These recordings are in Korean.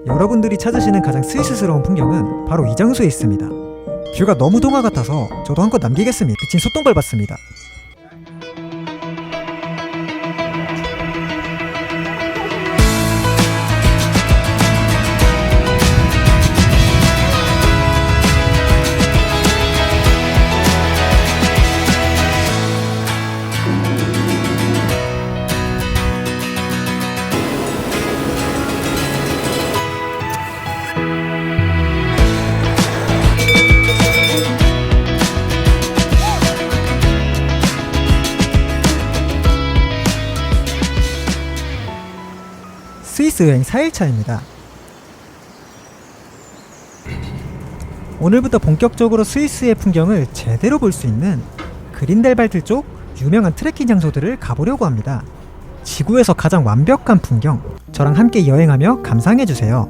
여러분들이 찾으시는 가장 스위스스러운 풍경은 바로 이 장소에 있습니다. 뷰가 너무 동화 같아서 저도 한껏 남기겠습니다. 미친 소똥 밟았습니다. 스위스 여행 4일차입니다. 오늘부터 본격적으로 스위스의 풍경을 제대로 볼 수 있는 그린델발트 쪽 유명한 트레킹 장소들을 가보려고 합니다. 지구에서 가장 완벽한 풍경, 저랑 함께 여행하며 감상해주세요.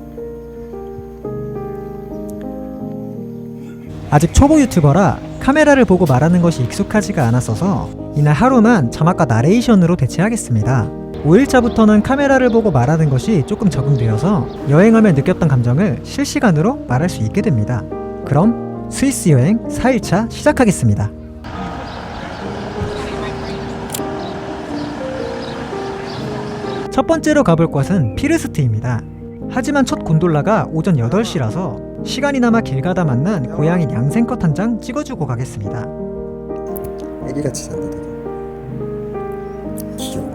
아직 초보 유튜버라 카메라를 보고 말하는 것이 익숙하지가 않았어서 이날 하루만 자막과 나레이션으로 대체하겠습니다. 5일차부터는 카메라를 보고 말하는 것이 조금 적응되어서 여행하며 느꼈던 감정을 실시간으로 말할 수 있게 됩니다. 그럼 스위스 여행 4일차 시작하겠습니다. 첫 번째로 가볼 곳은 피르스트입니다. 하지만 첫 곤돌라가 오전 8시라서 시간이 남아 길 가다 만난 고양이 양생컷 한 장 찍어주고 가겠습니다. 애기같이 산다 되게 귀여워.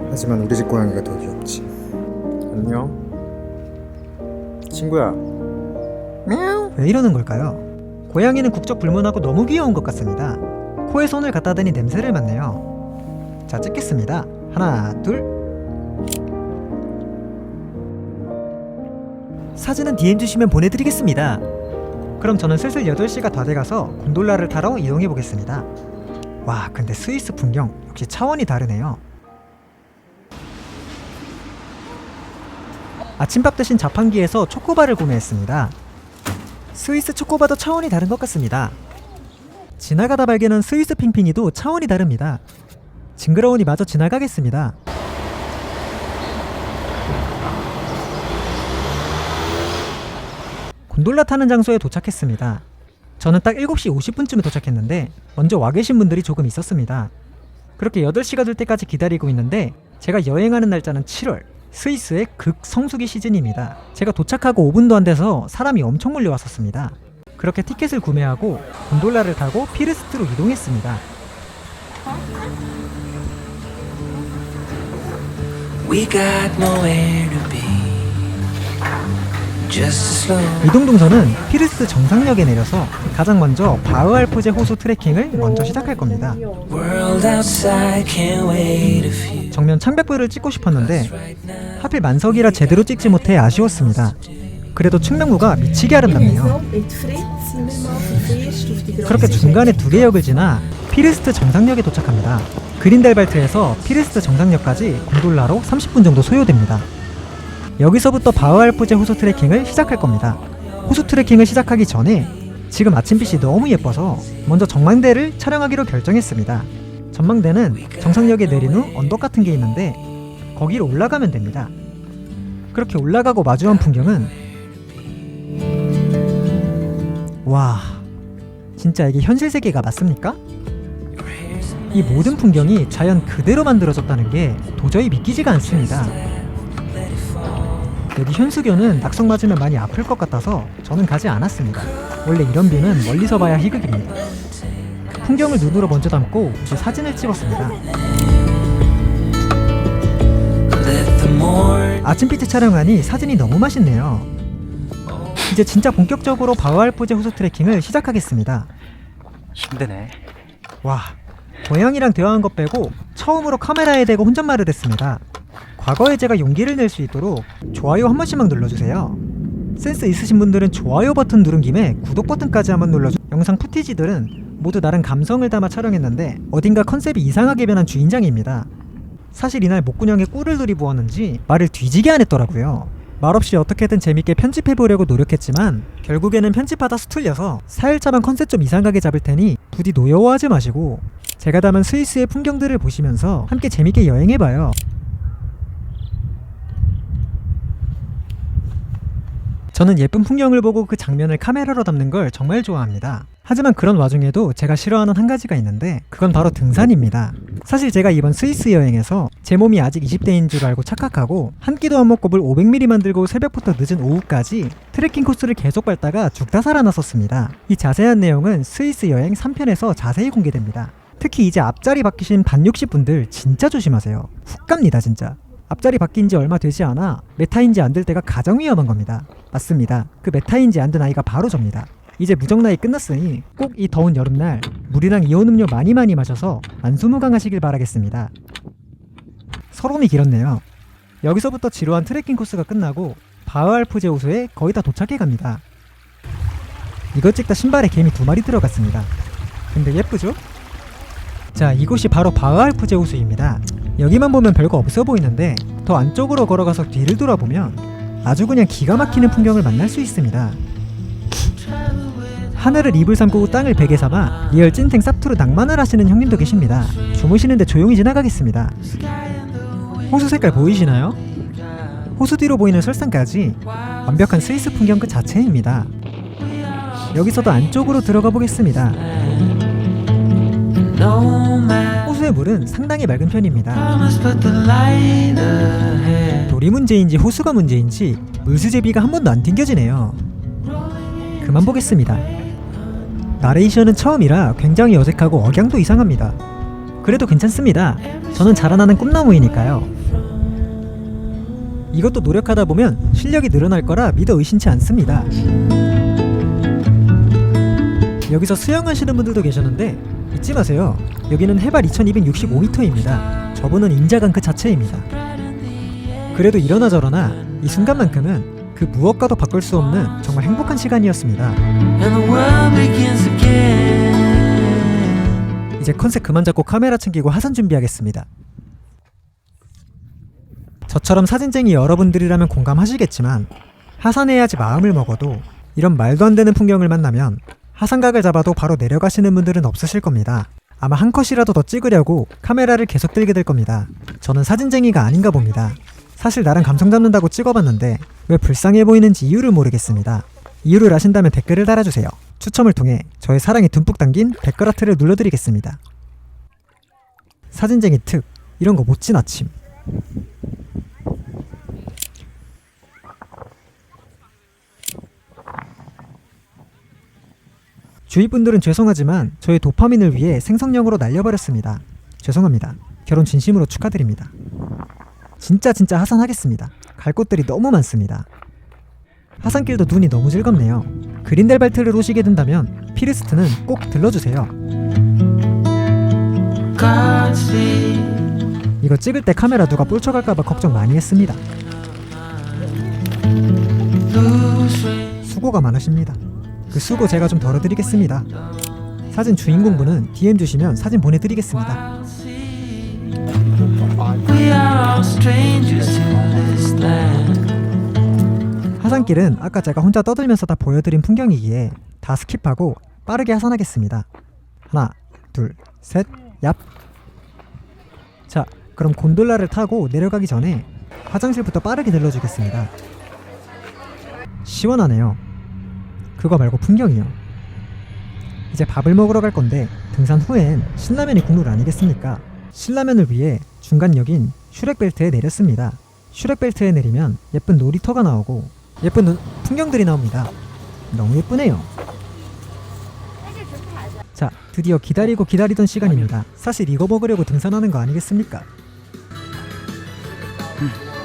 하지만 우리 집 고양이가 더 귀엽지. 안녕 친구야. мя우. 왜 이러는 걸까요? 고양이는 국적 불문하고 너무 귀여운 것 같습니다. 코에 손을 갖다 대니 냄새를 맡네요. 자, 찍겠습니다. 하나, 둘. 사진은 DM 주시면 보내드리겠습니다. 그럼 저는 슬슬 8시가 다 돼가서 곤돌라를 타러 이동해 보겠습니다. 와, 근데 스위스 풍경 역시 차원이 다르네요. 아침밥 대신 자판기에서 초코바를 구매했습니다. 스위스 초코바도 차원이 다른 것 같습니다. 지나가다 발견한 스위스 핑핑이도 차원이 다릅니다. 징그러우니 마저 지나가겠습니다. 곤돌라 타는 장소에 도착했습니다. 저는 딱 7시 50분쯤에 도착했는데 먼저 와 계신 분들이 조금 있었습니다. 그렇게 8시가 될 때까지 기다리고 있는데 제가 여행하는 날짜는 7월, 스위스의 극성수기 시즌입니다. 제가 도착하고 5분도 안 돼서 사람이 엄청 몰려왔었습니다. 그렇게 티켓을 구매하고 곤돌라를 타고 피르스트로 이동했습니다. 이동 동선은 피르스트 정상역에 내려서 가장 먼저 바흐알프제 호수 트레킹을 먼저 시작할 겁니다. 정면 창백부를 찍고 싶었는데 하필 만석이라 제대로 찍지 못해 아쉬웠습니다. 그래도 측면부가 미치게 아름답네요. 그렇게 중간에 2개 역을 지나 피르스트 정상역에 도착합니다. 그린델발트에서 피르스트 정상역까지 곤돌라로 30분 정도 소요됩니다. 여기서부터 바흐알프제 호수 트레킹을 시작할 겁니다. 호수 트레킹을 시작하기 전에 지금 아침빛이 너무 예뻐서 먼저 전망대를 촬영하기로 결정했습니다. 전망대는 정상역에 내린 후 언덕 같은 게 있는데 거기로 올라가면 됩니다. 그렇게 올라가고 마주한 풍경은 와, 진짜 이게 현실 세계가 맞습니까? 이 모든 풍경이 자연 그대로 만들어졌다는 게 도저히 믿기지가 않습니다. 여기 현수교는 낙석 맞으면 많이 아플 것 같아서 저는 가지 않았습니다. 원래 이런 뷰는 멀리서 봐야 희극입니다. 풍경을 눈으로 먼저 담고 이제 사진을 찍었습니다. 아침빛에 촬영하니 사진이 너무 맛있네요. 이제 진짜 본격적으로 바흐알프제 호수 트레킹을 시작하겠습니다. 힘드네. 와, 고양이랑 대화한 것 빼고 처음으로 카메라에 대고 혼잣말을 했습니다. 과거에 제가 용기를 낼 수 있도록 좋아요 한 번씩만 눌러주세요. 센스 있으신 분들은 좋아요 버튼 누른 김에 구독 버튼까지 한번 눌러주세요. 영상 푸티지들은 모두 나름 감성을 담아 촬영했는데 어딘가 컨셉이 이상하게 변한 주인장입니다. 사실 이날 목구녕에 꿀을 들이부었는지 말을 뒤지게 안 했더라고요. 말없이 어떻게든 재밌게 편집해보려고 노력했지만 결국에는 편집하다 수틀려서 4일차만 컨셉 좀 이상하게 잡을 테니 부디 노여워하지 마시고 제가 담은 스위스의 풍경들을 보시면서 함께 재밌게 여행해봐요. 저는 예쁜 풍경을 보고 그 장면을 카메라로 담는 걸 정말 좋아합니다. 하지만 그런 와중에도 제가 싫어하는 한 가지가 있는데 그건 바로 등산입니다. 사실 제가 이번 스위스 여행에서 제 몸이 아직 20대인 줄 알고 착각하고 한 끼도 안 먹고 물 500ml만 들고 새벽부터 늦은 오후까지 트레킹 코스를 계속 밟다가 죽다 살아났었습니다. 이 자세한 내용은 스위스 여행 3편에서 자세히 공개됩니다. 특히 이제 앞자리 바뀌신 반60 분들 진짜 조심하세요. 훅 갑니다 진짜. 앞자리 바뀐 지 얼마 되지 않아 메타인지 안 될 때가 가장 위험한 겁니다. 맞습니다. 그 메타인지 안 된 아이가 바로 접니다. 이제 무적 나이 끝났으니 꼭 이 더운 여름날 물이랑 이온 음료 많이 마셔서 만수무강하시길 바라겠습니다. 서론이 길었네요. 여기서부터 지루한 트레킹 코스가 끝나고 바흐알프제 호수에 거의 다 도착해 갑니다. 이것 찍다 신발에 개미 2마리 들어갔습니다. 근데 예쁘죠? 자, 이곳이 바로 바흐알프제 호수입니다. 여기만 보면 별거 없어 보이는데 더 안쪽으로 걸어가서 뒤를 돌아보면 아주 그냥 기가 막히는 풍경을 만날 수 있습니다. 하늘을 이불 삼고 땅을 베개 삼아 리얼 찐탱 쌉투르 낭만을 하시는 형님도 계십니다. 주무시는데 조용히 지나가겠습니다. 호수 색깔 보이시나요? 호수 뒤로 보이는 설산까지 완벽한 스위스 풍경 그 자체입니다. 여기서도 안쪽으로 들어가 보겠습니다. 호수의 물은 상당히 맑은 편입니다. 돌이 문제인지 호수가 문제인지 물수제비가 한 번도 안 튕겨지네요. 그만 보겠습니다. 나레이션은 처음이라 굉장히 어색하고 억양도 이상합니다. 그래도 괜찮습니다. 저는 자라나는 꿈나무이니까요. 이것도 노력하다 보면 실력이 늘어날 거라 믿어 의심치 않습니다. 여기서 수영하시는 분들도 계셨는데 잊지 마세요. 여기는 해발 2265m입니다. 저분은 인자강 그 자체입니다. 그래도 이러나 저러나 이 순간만큼은 그 무엇과도 바꿀 수 없는 정말 행복한 시간이었습니다. 이제 컨셉 그만 잡고 카메라 챙기고 하산 준비하겠습니다. 저처럼 사진쟁이 여러분들이라면 공감하시겠지만 하산해야지 마음을 먹어도 이런 말도 안 되는 풍경을 만나면 하산각을 잡아도 바로 내려가시는 분들은 없으실 겁니다. 아마 한 컷이라도 더 찍으려고 카메라를 계속 들게 될 겁니다. 저는 사진쟁이가 아닌가 봅니다. 사실 나랑 감성 잡는다고 찍어봤는데 왜 불쌍해 보이는지 이유를 모르겠습니다. 이유를 아신다면 댓글을 달아주세요. 추첨을 통해 저의 사랑이 듬뿍 담긴 댓글 하트를 눌러드리겠습니다. 사진쟁이 특, 이런 거 못 지나침. 주위 분들은 죄송하지만 저의 도파민을 위해 생성령으로 날려버렸습니다. 죄송합니다. 결혼 진심으로 축하드립니다. 진짜 하산하겠습니다. 갈 곳들이 너무 많습니다. 하산길도 눈이 너무 즐겁네요. 그린델발트를 오시게 된다면 피르스트는 꼭 들러주세요. 이거 찍을 때 카메라 누가 뿔쳐갈까봐 걱정 많이 했습니다. 수고가 많으십니다. 그 수고 제가 좀 덜어드리겠습니다. 사진 주인공분은 DM 주시면 사진 보내드리겠습니다. 하산길은 아까 제가 혼자 떠들면서 다 보여드린 풍경이기에 다 스킵하고 빠르게 하산하겠습니다. 하나, 둘, 셋, 얍! 자, 그럼 곤돌라를 타고 내려가기 전에 화장실부터 빠르게 들러주겠습니다. 시원하네요. 그거 말고 풍경이요. 이제 밥을 먹으러 갈 건데 등산 후엔 신라면이 국룰 아니겠습니까? 신라면을 위해 중간역인 슈렉벨트에 내렸습니다. 슈렉벨트에 내리면 예쁜 놀이터가 나오고 예쁜 풍경들이 나옵니다. 너무 예쁘네요. 자, 드디어 기다리던 시간입니다. 사실 이거 먹으려고 등산하는 거 아니겠습니까?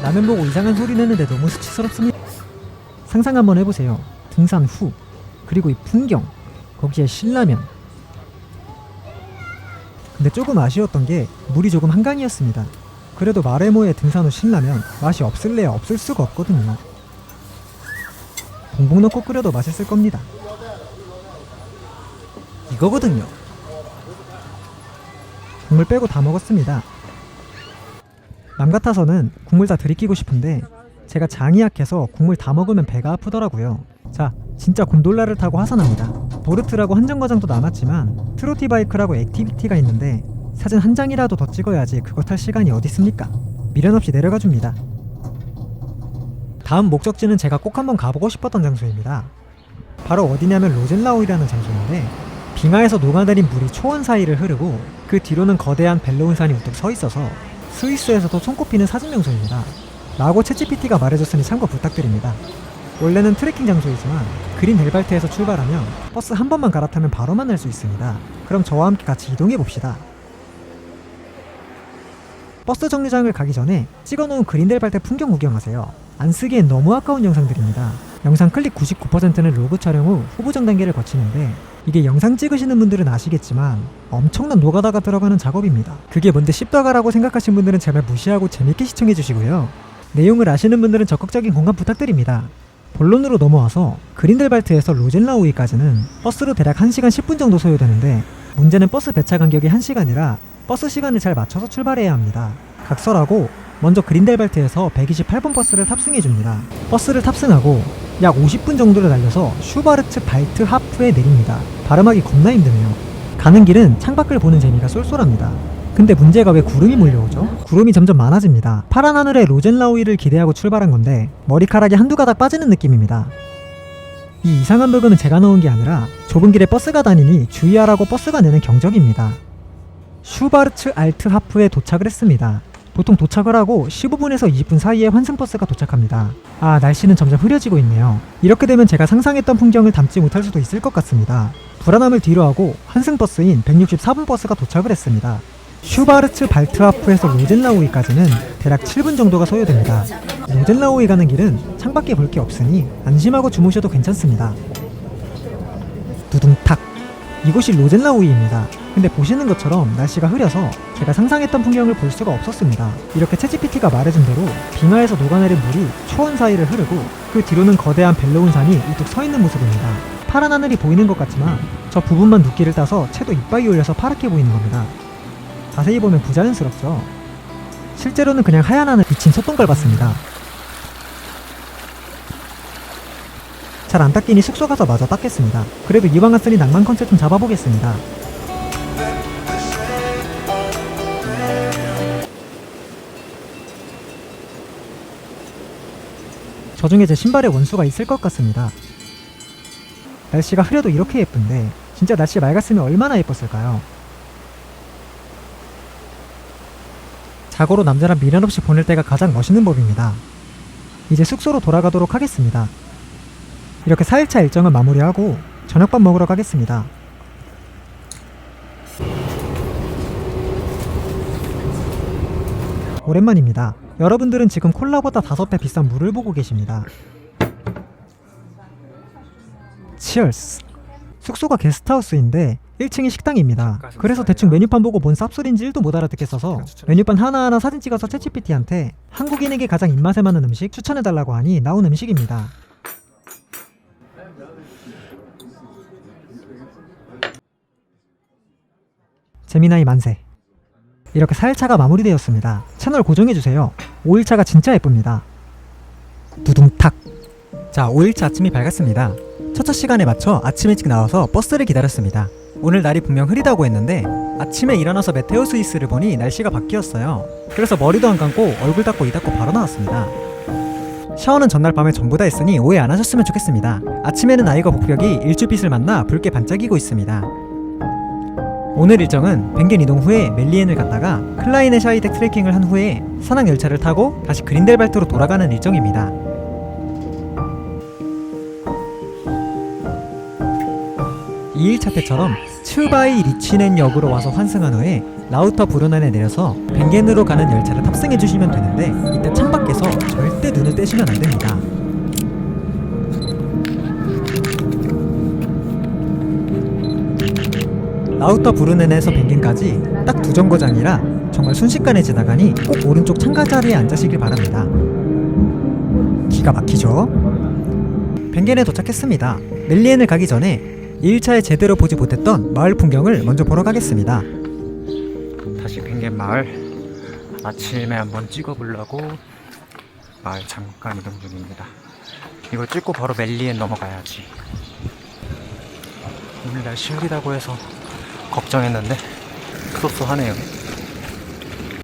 라면 보고 이상한 소리 내는데 너무 수치스럽습니다. 상상 한번 해보세요. 등산 후 그리고 이 풍경 거기에 신라면. 근데 조금 아쉬웠던 게 물이 조금 한강이었습니다. 그래도 마레모의 등산 후 신라면 맛이 없을래야 없을 수가 없거든요. 봉봉 넣고 끓여도 맛있을 겁니다. 이거거든요. 국물 빼고 다 먹었습니다. 남 같아서는 국물 다 들이키고 싶은데 제가 장이 약해서 국물 다 먹으면 배가 아프더라고요. 자, 진짜 곤돌라를 타고 하산합니다. 보르트라고 한정거장도 남았지만 트로티바이크라고 액티비티가 있는데 사진 한 장이라도 더 찍어야지 그거 탈 시간이 어디 있습니까? 미련 없이 내려가 줍니다. 다음 목적지는 제가 꼭 한번 가보고 싶었던 장소입니다. 바로 어디냐면 로젠라우이라는 장소인데 빙하에서 녹아내린 물이 초원 사이를 흐르고 그 뒤로는 거대한 벨로운산이 우뚝 서 있어서 스위스에서도 손꼽히는 사진 명소입니다. 라고 챗GPT가 말해줬으니 참고 부탁드립니다. 원래는 트레킹 장소이지만 그린 델발트에서 출발하면 버스 한 번만 갈아타면 바로 만날 수 있습니다. 그럼 저와 함께 같이 이동해봅시다. 버스 정류장을 가기 전에 찍어놓은 그린 델발트 풍경 구경하세요. 안 쓰기엔 너무 아까운 영상들입니다. 영상 클릭 99%는 로그 촬영 후 후보정 단계를 거치는데 이게 영상 찍으시는 분들은 아시겠지만 엄청난 노가다가 들어가는 작업입니다. 그게 뭔데 씹다가라고 생각하신 분들은 제발 무시하고 재밌게 시청해주시고요. 내용을 아시는 분들은 적극적인 공감 부탁드립니다. 본론으로 넘어와서 그린델발트에서 로젠라우이까지는 버스로 대략 1시간 10분 정도 소요되는데 문제는 버스 배차 간격이 1시간이라 버스 시간을 잘 맞춰서 출발해야 합니다. 각설하고 먼저 그린델발트에서 128번 버스를 탑승해줍니다. 버스를 탑승하고 약 50분 정도를 달려서 슈바르츠 발트 하프에 내립니다. 발음하기 겁나 힘드네요. 가는 길은 창밖을 보는 재미가 쏠쏠합니다. 근데 문제가 왜 구름이 몰려오죠? 구름이 점점 많아집니다. 파란 하늘에 로젠라우이를 기대하고 출발한 건데 머리카락이 한두 가닥 빠지는 느낌입니다. 이 이상한 버그는 제가 넣은 게 아니라 좁은 길에 버스가 다니니 주의하라고 버스가 내는 경적입니다. 슈바르츠 알트 하프에 도착을 했습니다. 보통 도착을 하고 15분에서 20분 사이에 환승버스가 도착합니다. 아, 날씨는 점점 흐려지고 있네요. 이렇게 되면 제가 상상했던 풍경을 담지 못할 수도 있을 것 같습니다. 불안함을 뒤로하고 환승버스인 164분 버스가 도착을 했습니다. 슈바르츠 발트하프에서 로젠라우이까지는 대략 7분 정도가 소요됩니다. 로젠라우이 가는 길은 창밖에 볼 게 없으니 안심하고 주무셔도 괜찮습니다. 두둥탁! 이곳이 로젠라우이입니다. 근데 보시는 것처럼 날씨가 흐려서 제가 상상했던 풍경을 볼 수가 없었습니다. 이렇게 챗GPT가 말해준 대로 빙하에서 녹아내린 물이 초원 사이를 흐르고 그 뒤로는 거대한 벨로운산이 우뚝 서 있는 모습입니다. 파란 하늘이 보이는 것 같지만 저 부분만 눕기를 따서 채도 이빨이 올려서 파랗게 보이는 겁니다. 자세히 보면 부자연스럽죠. 실제로는 그냥 하얀 하늘 비친 소똥걸 같습니다. 잘 안 닦이니 숙소 가서 마저 닦겠습니다. 그래도 이왕 왔으니 낭만 컨셉 좀 잡아보겠습니다. 저 중에 제 신발에 원수가 있을 것 같습니다. 날씨가 흐려도 이렇게 예쁜데 진짜 날씨 맑았으면 얼마나 예뻤을까요? 자고로 남자란 미련 없이 보낼 때가 가장 멋있는 법입니다. 이제 숙소로 돌아가도록 하겠습니다. 이렇게 4일차 일정을 마무리하고 저녁밥 먹으러 가겠습니다. 오랜만입니다. 여러분들은 지금 콜라보다 5배 비싼 물을 보고 계십니다. 치얼스. 숙소가 게스트하우스인데 1층이 식당입니다. 그래서 대충 메뉴판 보고 뭔 쌉소리인지 1도 못 알아듣겠어서 메뉴판 하나하나 사진 찍어서 챗GPT한테 한국인에게 가장 입맛에 맞는 음식 추천해달라고 하니 나온 음식입니다. 재미나이 만세. 이렇게 4일차가 마무리되었습니다. 채널 고정해주세요. 5일차가 진짜 예쁩니다. 두둥탁. 자, 5일차 아침이 밝았습니다. 첫차 시간에 맞춰 아침 일찍 나와서 버스를 기다렸습니다. 오늘 날이 분명 흐리다고 했는데 아침에 일어나서 메테오 스위스를 보니 날씨가 바뀌었어요. 그래서 머리도 안 감고 얼굴 닦고 이 닦고 바로 나왔습니다. 샤워는 전날 밤에 전부 다 했으니 오해 안 하셨으면 좋겠습니다. 아침에는 아이가 복벽이 일주빛을 만나 붉게 반짝이고 있습니다. 오늘 일정은 벤겐 이동 후에 멜리엔을 갔다가 클라이네 샤이덱 트레킹을 한 후에 산악 열차를 타고 다시 그린델발트로 돌아가는 일정입니다. 2일차 때처럼 츠바이 리치넨 역으로 와서 환승한 후에 라우터 브루넨에 내려서 벤겐으로 가는 열차를 탑승해주시면 되는데 이때 창밖에서 절대 눈을 떼시면 안됩니다. 라우터 브루넨에서 벤겐까지 딱 2정거장이라 정말 순식간에 지나가니 꼭 오른쪽 창가 자리에 앉으시길 바랍니다. 기가 막히죠? 벤겐에 도착했습니다. 멜리엔을 가기 전에 2일차에 제대로 보지 못했던 마을 풍경을 먼저 보러 가겠습니다. 다시 펭귄 마을 아침에 한번 찍어보려고 마을 잠깐 이동 중입니다. 이거 찍고 바로 멜리엔 넘어가야지. 오늘 날씨 흐리다고 해서 걱정했는데 쏘쏘하네요.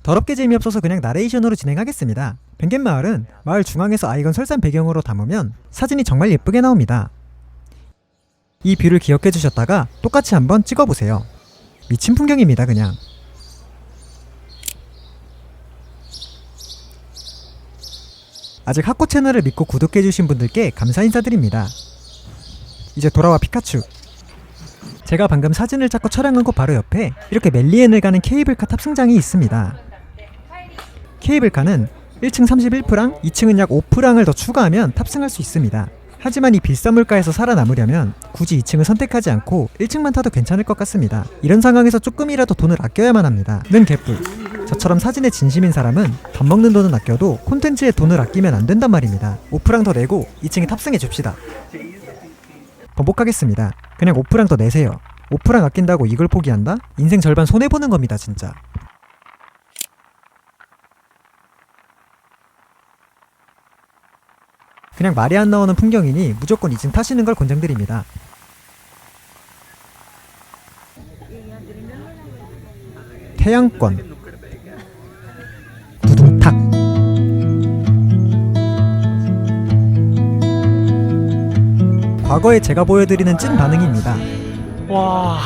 더럽게 재미없어서 그냥 나레이션으로 진행하겠습니다. 벵겐 마을은 마을 중앙에서 아이건 설산 배경으로 담으면 사진이 정말 예쁘게 나옵니다. 이 뷰를 기억해 주셨다가 똑같이 한번 찍어보세요. 미친 풍경입니다 그냥. 아직 하코 채널을 믿고 구독해주신 분들께 감사 인사드립니다. 이제 돌아와 피카츄. 제가 방금 사진을 찍고 촬영한 곳 바로 옆에 이렇게 멜리엔을 가는 케이블카 탑승장이 있습니다. 케이블카는 1층 31프랑, 2층은 약 5프랑을 더 추가하면 탑승할 수 있습니다. 하지만 이 비싼 물가에서 살아남으려면 굳이 2층을 선택하지 않고 1층만 타도 괜찮을 것 같습니다. 이런 상황에서 조금이라도 돈을 아껴야만 합니다. 는 개뿔. 저처럼 사진에 진심인 사람은 밥 먹는 돈은 아껴도 콘텐츠에 돈을 아끼면 안 된단 말입니다. 5프랑 더 내고 2층에 탑승해 줍시다. 번복하겠습니다. 그냥 5프랑 더 내세요. 5프랑 아낀다고 이걸 포기한다? 인생 절반 손해보는 겁니다 진짜. 그냥 말이 안 나오는 풍경이니 무조건 2층 타시는 걸 권장드립니다. 태양권 두둥탁. 과거에 제가 보여드리는 찐 반응입니다. 와.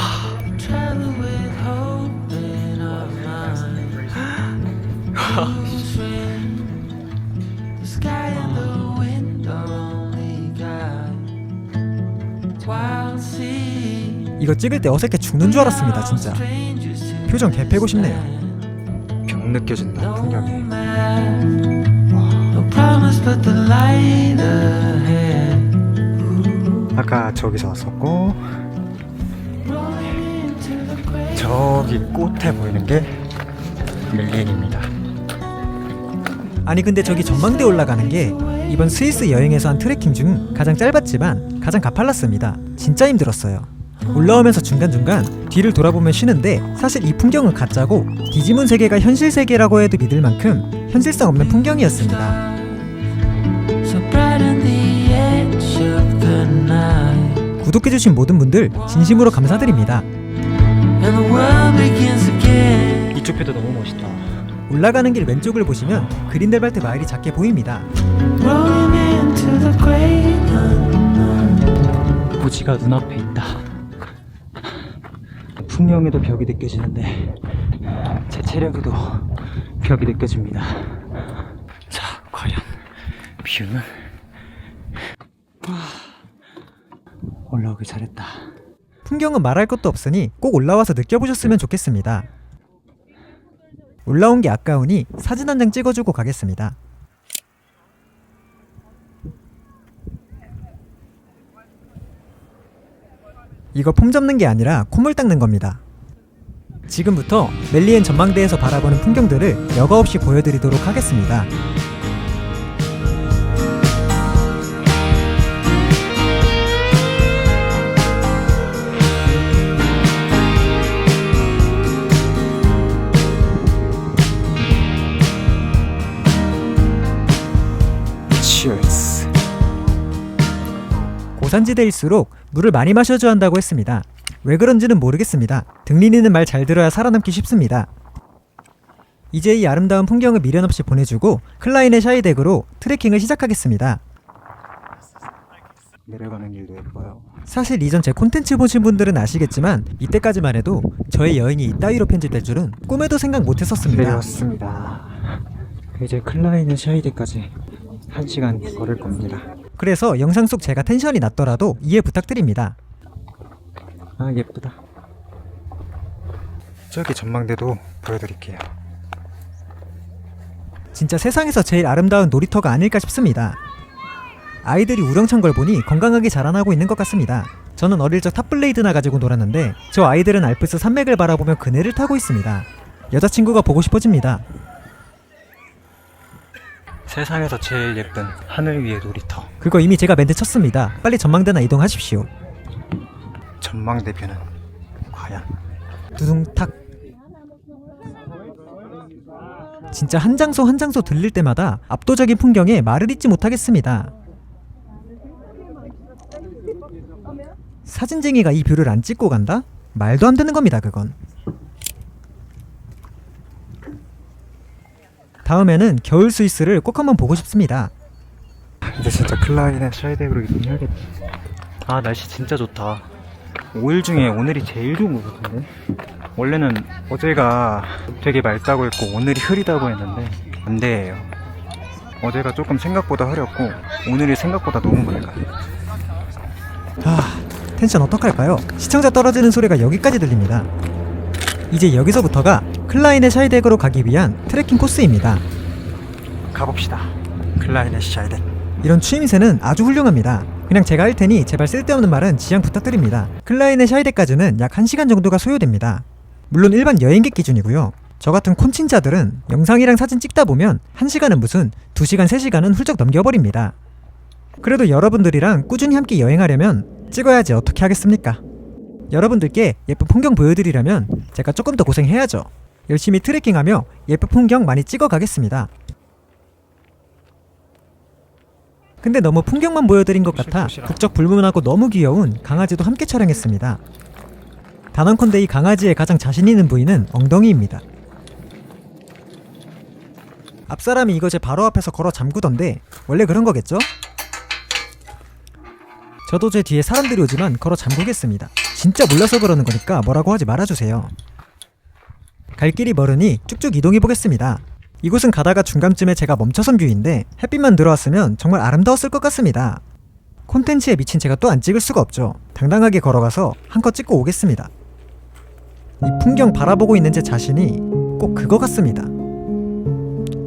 이거 찍을 때 어색해 죽는 줄 알았습니다 진짜. 표정 개패고 싶네요. 병 느껴진다 풍경이. 아까 저기서 왔었고 저기 끝에 보이는 게 멜리엔입니다. 아니 근데 저기 전망대 올라가는 게 이번 스위스 여행에서 한 트레킹 중 가장 짧았지만 가장 가팔랐습니다. 진짜 힘들었어요. 올라오면서 중간중간 뒤를 돌아보면 쉬는데 사실 이 풍경은 가짜고 디지몬 세계가 현실 세계라고 해도 믿을 만큼 현실성 없는 풍경이었습니다. 구독해주신 모든 분들 진심으로 감사드립니다. 이쪽 뷰도 너무 멋있다. 올라가는 길 왼쪽을 보시면 그린델발트 마을이 작게 보입니다. 부지가 눈앞에 있다. 풍경에도 벽이 느껴지는데 제 체력에도 벽이 느껴집니다. 자, 과연 뷰는 올라오길 잘했다. 풍경은 말할 것도 없으니 꼭 올라와서 느껴보셨으면 좋겠습니다. 올라온 게 아까우니 사진 한 장 찍어주고 가겠습니다. 이거 폼 잡는 게 아니라 콧물 닦는 겁니다. 지금부터 멜리엔 전망대에서 바라보는 풍경들을 여과 없이 보여드리도록 하겠습니다. Cheers. 고산지대일수록 물을 많이 마셔줘야 한다고 했습니다. 왜 그런지는 모르겠습니다. 등린이는 말 잘 들어야 살아남기 쉽습니다. 이제 이 아름다운 풍경을 미련 없이 보내주고 클라인의 샤이덱으로 트레킹을 시작하겠습니다. 내려가는 길도 예뻐요. 사실 이전 제 콘텐츠 보신 분들은 아시겠지만 이때까지만 해도 저의 여행이 이따위로 편집될 줄은 꿈에도 생각 못했었습니다. 내려왔습니다. 이제 클라이는 샤이드까지 1시간 걸을 겁니다. 그래서 영상 속 제가 텐션이 낮더라도 이해 부탁드립니다. 아, 예쁘다. 저기 전망대도 보여드릴게요. 진짜 세상에서 제일 아름다운 놀이터가 아닐까 싶습니다. 아이들이 우렁찬 걸 보니 건강하게 자라나고 있는 것 같습니다. 저는 어릴 적 탑블레이드나 가지고 놀았는데 저 아이들은 알프스 산맥을 바라보며 그네를 타고 있습니다. 여자친구가 보고 싶어집니다. 세상에서 제일 예쁜 하늘 위의 놀이터. 그거 이미 제가 멘트 쳤습니다. 빨리 전망대나 이동하십시오. 전망대 뷰는 과연 두둥탁. 진짜 한 장소 한 장소 들릴 때마다 압도적인 풍경에 말을 잇지 못하겠습니다. 사진쟁이가 이 뷰를 안 찍고 간다? 말도 안 되는 겁니다 그건. 다음에는 겨울 스위스를 꼭 한번 보고 싶습니다. 이제 진짜 클라이네 샤이덱으로 이동해야겠다. 아, 날씨 진짜 좋다. 5일 중에 오늘이 제일 좋은 것 같은데? 원래는 어제가 되게 맑다고 했고 오늘이 흐리다고 했는데 반대예요. 어제가 조금 생각보다 흐렸고 오늘이 생각보다 너무 맑아요. 텐션 어떡할까요? 시청자 떨어지는 소리가 여기까지 들립니다. 이제 여기서부터가 클라이네 샤이덱으로 가기 위한 트레킹 코스입니다. 가봅시다. 클라이네 샤이덱. 이런 취임새는 아주 훌륭합니다. 그냥 제가 할 테니 제발 쓸데없는 말은 지양 부탁드립니다. 클라이네 샤이덱까지는 약 1시간 정도가 소요됩니다. 물론 일반 여행객 기준이고요. 저 같은 콘친자들은 영상이랑 사진 찍다 보면 1시간은 무슨 2시간, 3시간은 훌쩍 넘겨버립니다. 그래도 여러분들이랑 꾸준히 함께 여행하려면 찍어야지 어떻게 하겠습니까? 여러분들께 예쁜 풍경 보여드리려면 제가 조금 더 고생해야죠. 열심히 트레킹하며 예쁜 풍경 많이 찍어가겠습니다. 근데 너무 풍경만 보여드린 것 같아 국적불문하고 너무 귀여운 강아지도 함께 촬영했습니다. 단언컨대 이 강아지의 가장 자신 있는 부위는 엉덩이입니다. 앞사람이 이거 제 바로 앞에서 걸어 잠그던데 원래 그런 거겠죠? 저도 제 뒤에 사람들이 오지만 걸어 잠그겠습니다. 진짜 몰라서 그러는 거니까 뭐라고 하지 말아주세요. 갈 길이 멀으니 쭉쭉 이동해보겠습니다. 이곳은 가다가 중간쯤에 제가 멈춰선 뷰인데 햇빛만 들어왔으면 정말 아름다웠을 것 같습니다. 콘텐츠에 미친 제가 또 안 찍을 수가 없죠. 당당하게 걸어가서 한컷 찍고 오겠습니다. 이 풍경 바라보고 있는 제 자신이 꼭 그거 같습니다.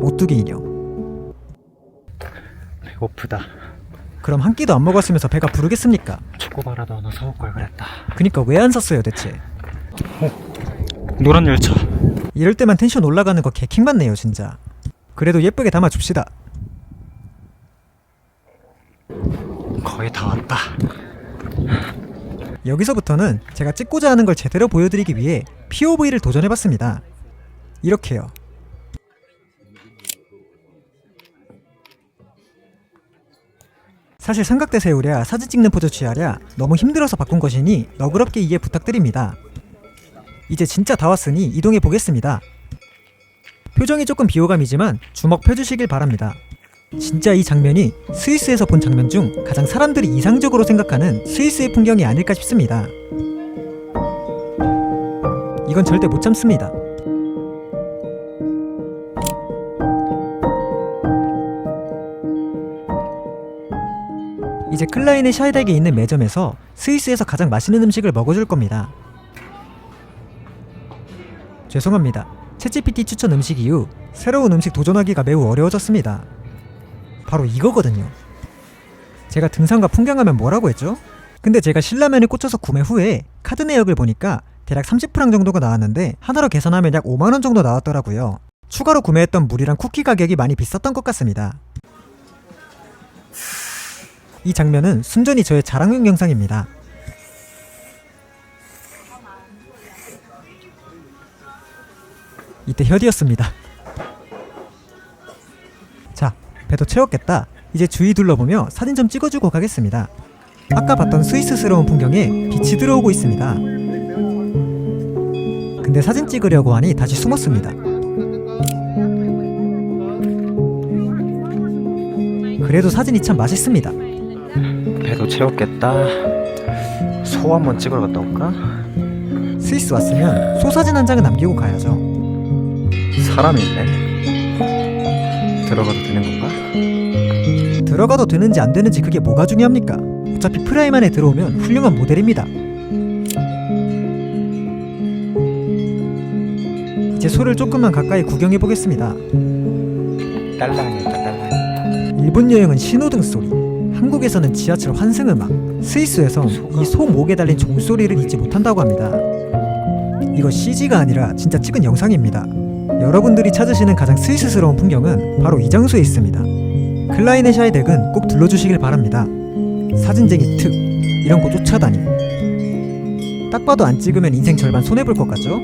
오뚜기 인형. 배고프다. 그럼 한 끼도 안 먹었으면서 배가 부르겠습니까? 초코바라도 하나 사올 걸 그랬다. 그니까 왜 안 샀어요 대체? 노란 열차. 이럴 때만 텐션 올라가는 거 개킹 받네요 진짜. 그래도 예쁘게 담아줍시다. 거의 다 왔다. 여기서부터는 제가 찍고자 하는 걸 제대로 보여드리기 위해 POV를 도전해봤습니다. 이렇게요. 사실 삼각대 세우랴 사진 찍는 포즈 취하랴 너무 힘들어서 바꾼 것이니 너그럽게 이해 부탁드립니다. 이제 진짜 다 왔으니 이동해 보겠습니다. 표정이 조금 비호감이지만 주먹 펴주시길 바랍니다. 진짜 이 장면이 스위스에서 본 장면 중 가장 사람들이 이상적으로 생각하는 스위스의 풍경이 아닐까 싶습니다. 이건 절대 못 참습니다. 이제 클라이네 샤이덱에 있는 매점에서 스위스에서 가장 맛있는 음식을 먹어줄 겁니다. 죄송합니다. 챗GPT 추천 음식 이후 새로운 음식 도전하기가 매우 어려워졌습니다. 바로 이거거든요. 제가 등산과 풍경하면 뭐라고 했죠? 근데 제가 신라면에 꽂혀서 구매 후에 카드 내역을 보니까 대략 30프랑 정도가 나왔는데 하나로 계산하면 약 5만원 정도 나왔더라고요. 추가로 구매했던 물이랑 쿠키 가격이 많이 비쌌던 것 같습니다. 이 장면은 순전히 저의 자랑용 영상입니다. 이때 혀디었습니다. 자, 배도 채웠겠다. 이제 주위 둘러보며 사진 좀 찍어주고 가겠습니다. 아까 봤던 스위스스러운 풍경에 빛이 들어오고 있습니다. 근데 사진 찍으려고 하니 다시 숨었습니다. 그래도 사진이 참 맛있습니다. 배도 채웠겠다. 소 한번 찍으러 갔다 올까? 스위스 왔으면 소 사진 한 장은 남기고 가야죠. 사람이 있네. 들어가도 되는 건가? 들어가도 되는지 안 되는지 그게 뭐가 중요합니까? 어차피 프라임 안에 들어오면 훌륭한 모델입니다. 이제 소를 조금만 가까이 구경해 보겠습니다. 딸랑이다 딸랑. 일본 여행은 신호등 소리, 한국에서는 지하철 환승음악, 스위스에선 이 소 목에 달린 종소리를 잊지 못한다고 합니다. 이거 CG가 아니라 진짜 찍은 영상입니다. 여러분들이 찾으시는 가장 스위스스러운 풍경은 바로 이 장소에 있습니다. 클라이네 샤이덱은 꼭 들러주시길 바랍니다. 사진쟁이 특, 이런 거 쫓아다니. 딱 봐도 안 찍으면 인생 절반 손해볼 것 같죠?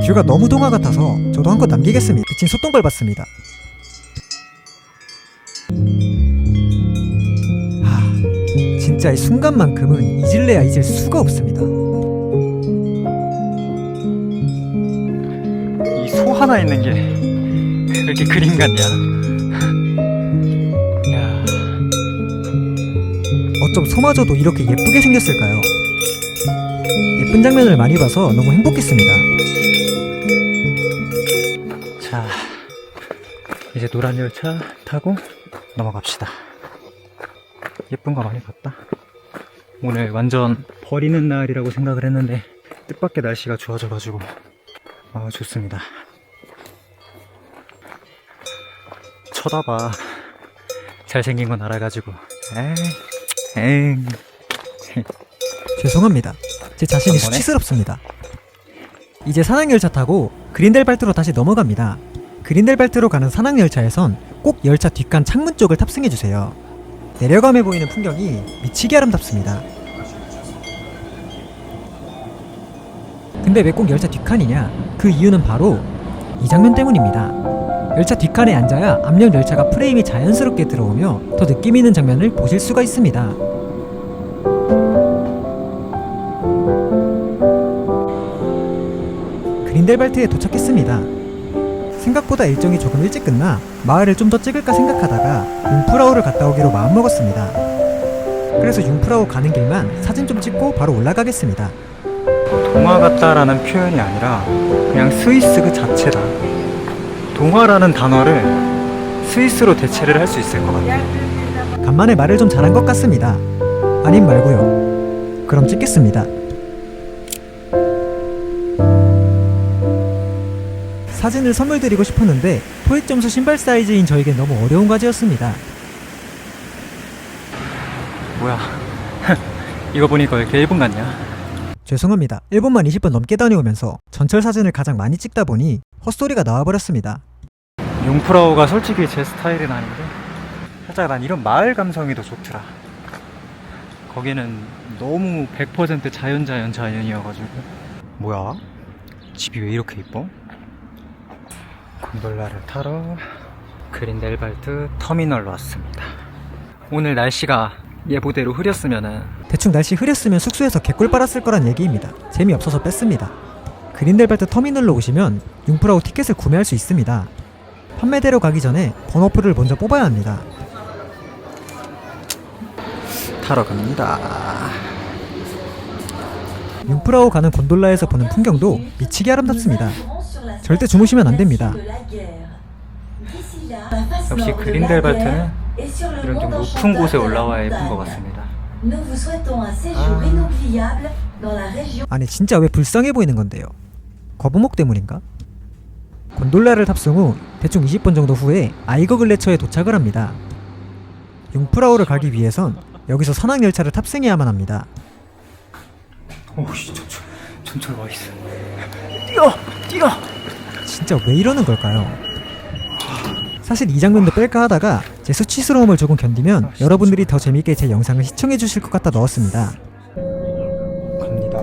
뷰가 너무 동화 같아서 저도 한 컷 남기겠습니다. 미친 소똥발 봤습니다. 진짜 진짜 이 순간만큼은 잊을래야 잊을 수가 없습니다. 이 소 하나 있는 게 왜 이렇게 그림 같냐? 야, 어쩜 소마저도 이렇게 예쁘게 생겼을까요? 예쁜 장면을 많이 봐서 너무 행복했습니다. 자, 이제 노란 열차 타고 넘어갑시다. 예쁜 거 많이 봤다. 오늘 완전 버리는 날이라고 생각을 했는데 뜻밖의 날씨가 좋아져가지고 좋습니다. 쳐다봐. 잘생긴 건 알아가지고. 에이. 죄송합니다. 제 자신이 한 번에? 수치스럽습니다. 이제 산악열차 타고 그린델발트로 다시 넘어갑니다. 그린델발트로 가는 산악열차에선 꼭 열차 뒷간 창문 쪽을 탑승해주세요. 내려감에 보이는 풍경이 미치게 아름답습니다. 근데 왜 꼭 열차 뒷칸이냐? 그 이유는 바로 이 장면 때문입니다. 열차 뒷칸에 앉아야 앞옆 열차가 프레임이 자연스럽게 들어오며 더 느낌 있는 장면을 보실 수가 있습니다. 그린델발트에 도착했습니다. 생각보다 일정이 조금 일찍 끝나 마을을 좀 더 찍을까 생각하다가 융프라우를 갔다 오기로 마음먹었습니다. 그래서 융프라우 가는 길만 사진 좀 찍고 바로 올라가겠습니다. 동화 같다라는 표현이 아니라 그냥 스위스 그 자체다. 동화라는 단어를 스위스로 대체를 할 수 있을 것 같아. 간만에 말을 좀 잘한 것 같습니다. 아님 말고요. 그럼 찍겠습니다. 사진을 선물 드리고 싶었는데 토익 점수 신발 사이즈인 저에게 너무 어려운 과제였습니다. 뭐야? 이거 보니까 왜 이렇게 일본 같냐? 죄송합니다. 일본만 20번 넘게 다녀오면서 전철 사진을 가장 많이 찍다 보니 헛소리가 나와버렸습니다. 융프라우가 솔직히 제 스타일은 아닌데 살짝 난 이런 마을 감성이 더 좋더라. 거기는 너무 100% 자연이어가지고. 뭐야? 집이 왜 이렇게 이뻐? 곤돌라를 타러 그린델발트 터미널로 왔습니다. 오늘 날씨가 예보대로 흐렸으면은 대충 날씨 흐렸으면 숙소에서 개꿀 빨았을 거란 얘기입니다. 재미없어서 뺐습니다. 그린델발트 터미널로 오시면 융프라우 티켓을 구매할 수 있습니다. 판매대로 가기 전에 번호표를 먼저 뽑아야 합니다. 타러 갑니다. 융프라우 가는 곤돌라에서 보는 풍경도 미치게 아름답습니다. 절대 주무시면 안 됩니다. 역시 그린델발트는 이런 좀 높은 곳에 올라와야 예쁜 것 같습니다. 아니 진짜 왜 불쌍해 보이는 건데요? 거북목 때문인가? 곤돌라를 탑승 후 대충 20분 정도 후에 아이거 글래처에 도착을 합니다. 융프라우를 가기 위해선 여기서 산악열차를 탑승해야만 합니다. 오씨, 전철 와 있어. 뛰어! 진짜 왜 이러는 걸까요? 사실 이 장면도 뺄까 하다가 제 수치스러움을 조금 견디면 여러분들이 더 재밌게 제 영상을 시청해 주실 것 같아 넣었습니다. 갑니다.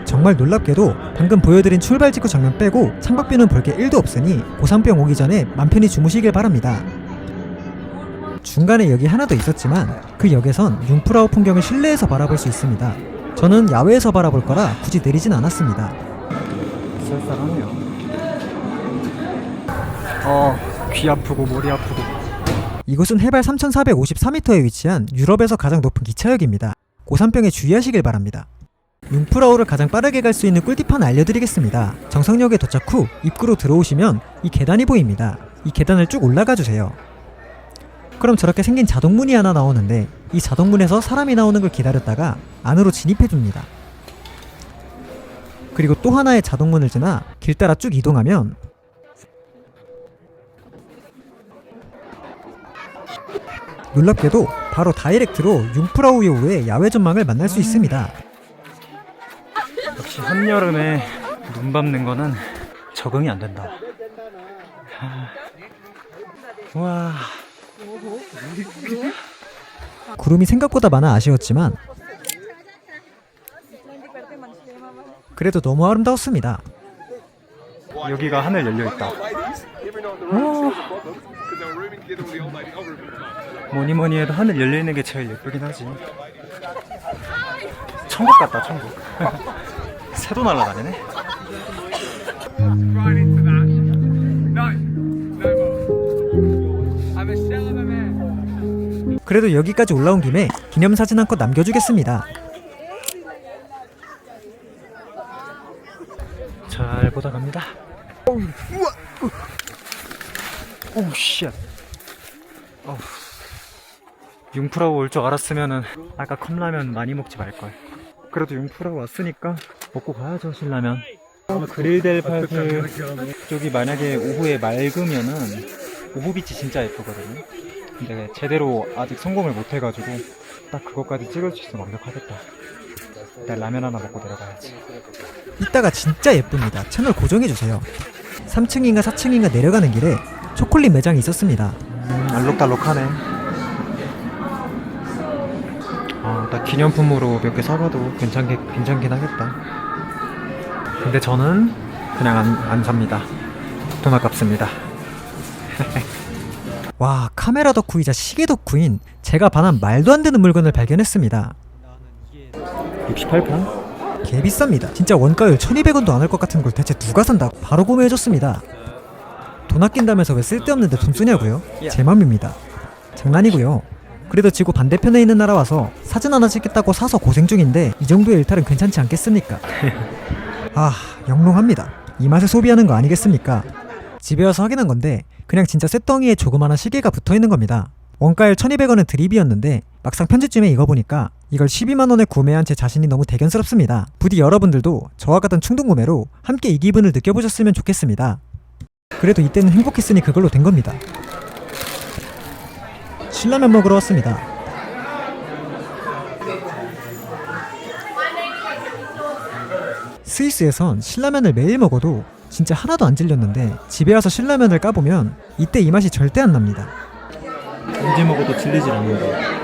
정말 놀랍게도 방금 보여드린 출발 직후 장면 빼고 창밖뷰는 볼 게 1도 없으니 고3병 오기 전에 맘 편히 주무시길 바랍니다. 중간에 역이 하나 더 있었지만 그 역에선 융프라우 풍경을 실내에서 바라볼 수 있습니다. 저는 야외에서 바라볼 거라 굳이 내리진 않았습니다. 쌀쌀하네요. 귀 아프고 머리 아프고. 이곳은 해발 3454m에 위치한 유럽에서 가장 높은 기차역입니다. 고3병에 주의하시길 바랍니다. 융프라우를 가장 빠르게 갈 수 있는 꿀팁 하나 알려드리겠습니다. 정상역에 도착 후 입구로 들어오시면 이 계단이 보입니다. 이 계단을 쭉 올라가 주세요. 그럼 저렇게 생긴 자동문이 하나 나오는데 이 자동문에서 사람이 나오는 걸 기다렸다가 안으로 진입해줍니다. 그리고 또 하나의 자동문을 지나 길 따라 쭉 이동하면 놀랍게도 바로 다이렉트로 융프라우 이후의 야외 전망을 만날 수 있습니다. 역시 한여름에 눈 밟는 거는 적응이 안 된다. 와. 구름이 생각보다 많아 아쉬웠지만 그래도 너무 아름다웠습니다. 여기가 하늘 열려있다. 뭐니뭐니 해도 하늘 열려있는 게 제일 예쁘긴 하지. 천국 같다, 천국. 새도 날아다니네. 그래도 여기까지 올라온 김에 기념사진 한 컷 남겨주겠습니다. 잘 보다 갑니다. 오우 쉣. 융프라고 올 줄 알았으면은 아까 컵라면 많이 먹지 말걸. 그래도 융프라고 왔으니까 먹고 가야죠, 신라면. 그릴델파트 쪽이 만약에 오후에 맑으면은 오후빛이 진짜 예쁘거든요. 근데 제대로 아직 성공을 못 해가지고 딱 그것까지 찍을 수 있으면 완벽하겠다. 일단 라면 하나 먹고 내려가야지. 이따가 진짜 예쁩니다. 채널 고정해주세요. 3층인가 4층인가 내려가는 길에 초콜릿 매장이 있었습니다. 알록달록하네. 딱 기념품으로 몇 개 사봐도 괜찮긴 하겠다. 근데 저는 그냥 안 삽니다. 돈 아깝습니다. 와, 카메라 덕후이자 시계 덕후인 제가 반한 말도 안 되는 물건을 발견했습니다. 68판? 개 비쌉니다. 진짜 원가율 1200원도 안 할 것 같은 걸 대체 누가 산다고 바로 구매해줬습니다. 돈 아낀다면서 왜 쓸데없는데 돈 쓰냐고요? 제 맘입니다. 장난이고요. 그래도 지구 반대편에 있는 나라 와서 사진 하나 찍겠다고 사서 고생 중인데 이 정도의 일탈은 괜찮지 않겠습니까? 아, 영롱합니다. 이 맛에 소비하는 거 아니겠습니까? 집에 와서 확인한 건데 그냥 진짜 쇳덩이에 조그마한 시계가 붙어있는 겁니다. 원가율 1200원은 드립이었는데 막상 편집쯤에 이거 보니까 이걸 12만원에 구매한 제 자신이 너무 대견스럽습니다. 부디 여러분들도 저와 같은 충동구매로 함께 이 기분을 느껴보셨으면 좋겠습니다. 그래도 이때는 행복했으니 그걸로 된 겁니다. 신라면 먹으러 왔습니다. 스위스에선 신라면을 매일 먹어도 진짜 하나도 안 질렸는데 집에 와서 신라면을 까보면 이때 이 맛이 절대 안 납니다. 언제 먹어도 질리질 않는다.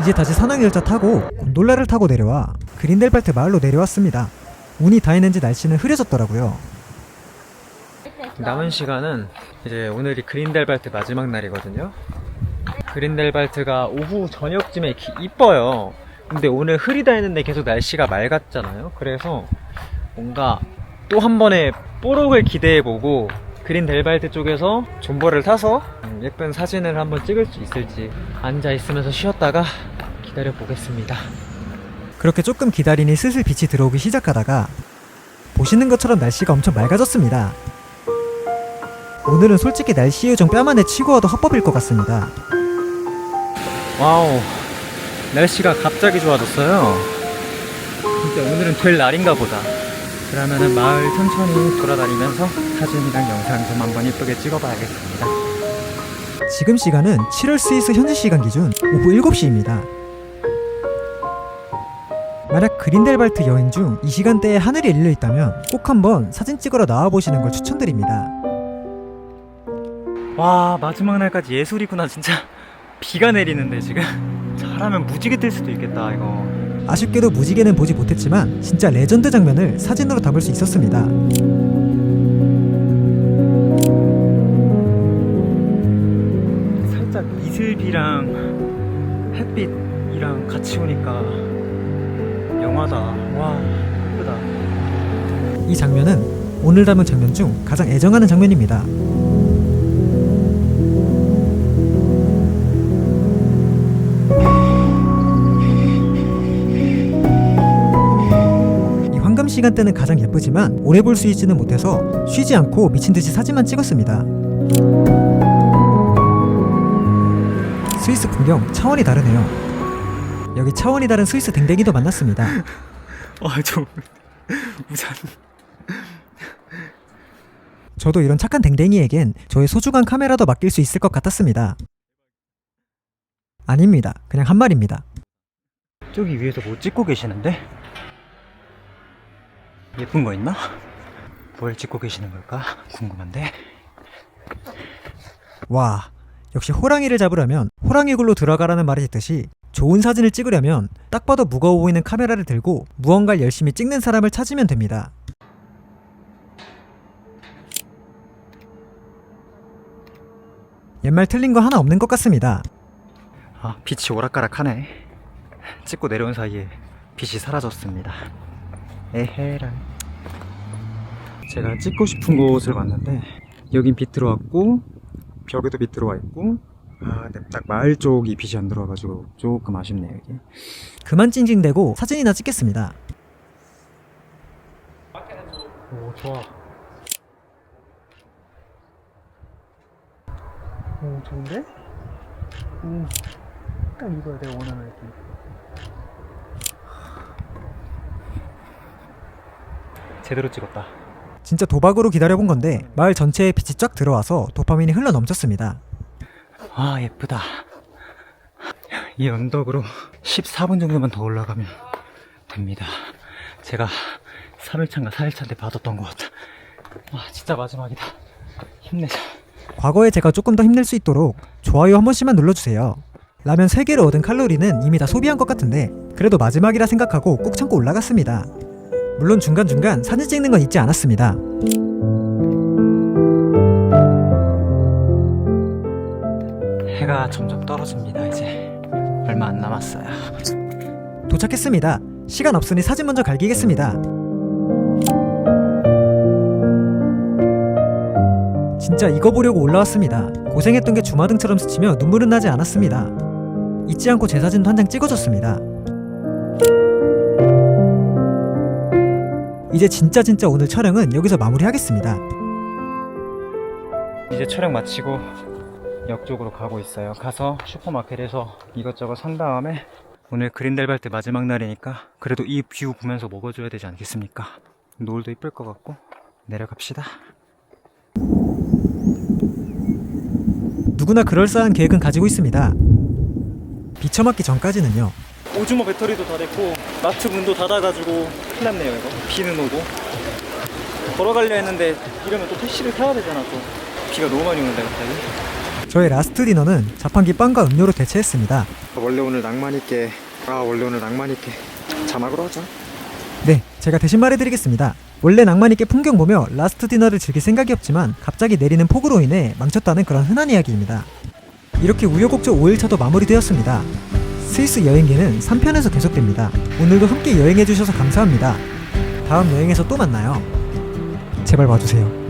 이제 다시 산악열차 타고 곤돌라를 타고 내려와 그린델발트 마을로 내려왔습니다. 운이 다했는지 날씨는 흐려졌더라고요. 남은 시간은 이제 오늘이 그린델발트 마지막 날이거든요. 그린델발트가 오후 저녁쯤에 이뻐요. 근데 오늘 흐리다 했는데 계속 날씨가 맑았잖아요. 그래서 뭔가 또 한 번의 뽀록을 기대해보고 그린델발트 쪽에서 존버를 타서 예쁜 사진을 한번 찍을 수 있을지 앉아있으면서 쉬었다가 기다려보겠습니다. 그렇게 조금 기다리니 슬슬 빛이 들어오기 시작하다가 보시는 것처럼 날씨가 엄청 맑아졌습니다. 오늘은 솔직히 날씨 요정 뺨 안에 치고 와도 헛법일 것 같습니다. 와우, 날씨가 갑자기 좋아졌어요. 진짜 오늘은 될 날인가 보다. 그러면은 마을 천천히 돌아다니면서 사진이랑 영상 좀 한번 예쁘게 찍어봐야겠습니다. 지금 시간은 7월 스위스 현지 시간 기준 오후 7시입니다. 만약 그린델발트 여행 중 이 시간대에 하늘이 열려있다면 꼭 한번 사진 찍으러 나와보시는 걸 추천드립니다. 와, 마지막 날까지 예술이구나. 진짜 비가 내리는데 지금 잘하면 무지개 뜰 수도 있겠다 이거. 아쉽게도 무지개는 보지 못했지만 진짜 레전드 장면을 사진으로 담을 수 있었습니다. 살짝 이슬비랑 햇빛이랑 같이 오니까 영화다. 와, 예쁘다. 이 장면은 오늘 담은 장면 중 가장 애정하는 장면입니다. 이 황금 시간대는 가장 예쁘지만 오래 볼 수 있지는 못해서 쉬지 않고 미친듯이 사진만 찍었습니다. 스위스 풍경 차원이 다르네요. 여기 차원이 다른 스위스 댕댕이도 만났습니다. 좀 우산. 저도 이런 착한 댕댕이에겐 저의 소중한 카메라도 맡길 수 있을 것 같았습니다. 아닙니다. 그냥 한 말입니다. 저기 위에서 뭐 찍고 계시는데? 예쁜 거 있나? 뭘 찍고 계시는 걸까? 궁금한데? 와, 역시 호랑이를 잡으려면 호랑이 굴로 들어가라는 말이 있듯이 좋은 사진을 찍으려면 딱 봐도 무거워 보이는 카메라를 들고 무언가를 열심히 찍는 사람을 찾으면 됩니다. 옛말 틀린 거 하나 없는 것 같습니다. 아, 빛이 오락가락하네. 찍고 내려온 사이에 빛이 사라졌습니다. 에헤라. 제가 찍고 싶은 곳을 왔는데 여긴 빛 들어왔고 벽에도 빛 들어와 있고 근데 딱 마을 쪽이 빛이 안 들어와가지고 조금 아쉽네요 여기. 그만 찡찡대고 사진이나 찍겠습니다. 오, 좋아. 오, 좋은데? 오, 딱 이거야 내가 원하는 느낌. 제대로 찍었다. 진짜 도박으로 기다려본 건데 마을 전체에 빛이 쫙 들어와서 도파민이 흘러 넘쳤습니다. 아, 예쁘다. 이 언덕으로 14분 정도만 더 올라가면 됩니다. 제가 3일차인가 4일차인데 받았던 것 같아. 와, 진짜 마지막이다. 힘내자. 과거에 제가 조금 더 힘낼 수 있도록 좋아요 한 번씩만 눌러주세요. 라면 3개를 얻은 칼로리는 이미 다 소비한 것 같은데 그래도 마지막이라 생각하고 꾹 참고 올라갔습니다. 물론 중간중간 사진 찍는 건 잊지 않았습니다. 해가 점점 떨어집니다. 이제 얼마 안 남았어요. 도착했습니다. 시간 없으니 사진 먼저 갈기겠습니다. 진짜 이거 보려고 올라왔습니다. 고생했던 게 주마등처럼 스치며 눈물은 나지 않았습니다. 잊지 않고 제 사진도 한 장 찍어줬습니다. 이제 진짜 오늘 촬영은 여기서 마무리하겠습니다. 이제 촬영 마치고 역 쪽으로 가고 있어요. 가서 슈퍼마켓에서 이것저것 산 다음에 오늘 그린델발트 마지막 날이니까 그래도 이 뷰 보면서 먹어줘야 되지 않겠습니까? 노을도 이쁠 것 같고 내려갑시다. 누구나 그럴싸한 계획은 가지고 있습니다. 비쳐맞기 전까지는요. 오즈모 배터리도 다 됐고 마트 문도 닫아가지고 큰일 났네요. 이거 비는 오고 걸어가려 했는데 이러면 또 택시를 타야 되잖아. 또 비가 너무 많이 오는데 갑자기. 저의 라스트 디너는 자판기 빵과 음료로 대체했습니다. 원래 오늘 낭만 있게 자막으로 하자. 네, 제가 대신 말해드리겠습니다. 원래 낭만 있게 풍경 보며 라스트 디너를 즐길 생각이었지만 갑자기 내리는 폭우로 인해 망쳤다는 그런 흔한 이야기입니다. 이렇게 우여곡절 5일차도 마무리되었습니다. 스위스 여행기는 3편에서 계속됩니다. 오늘도 함께 여행해주셔서 감사합니다. 다음 여행에서 또 만나요. 제발 봐주세요.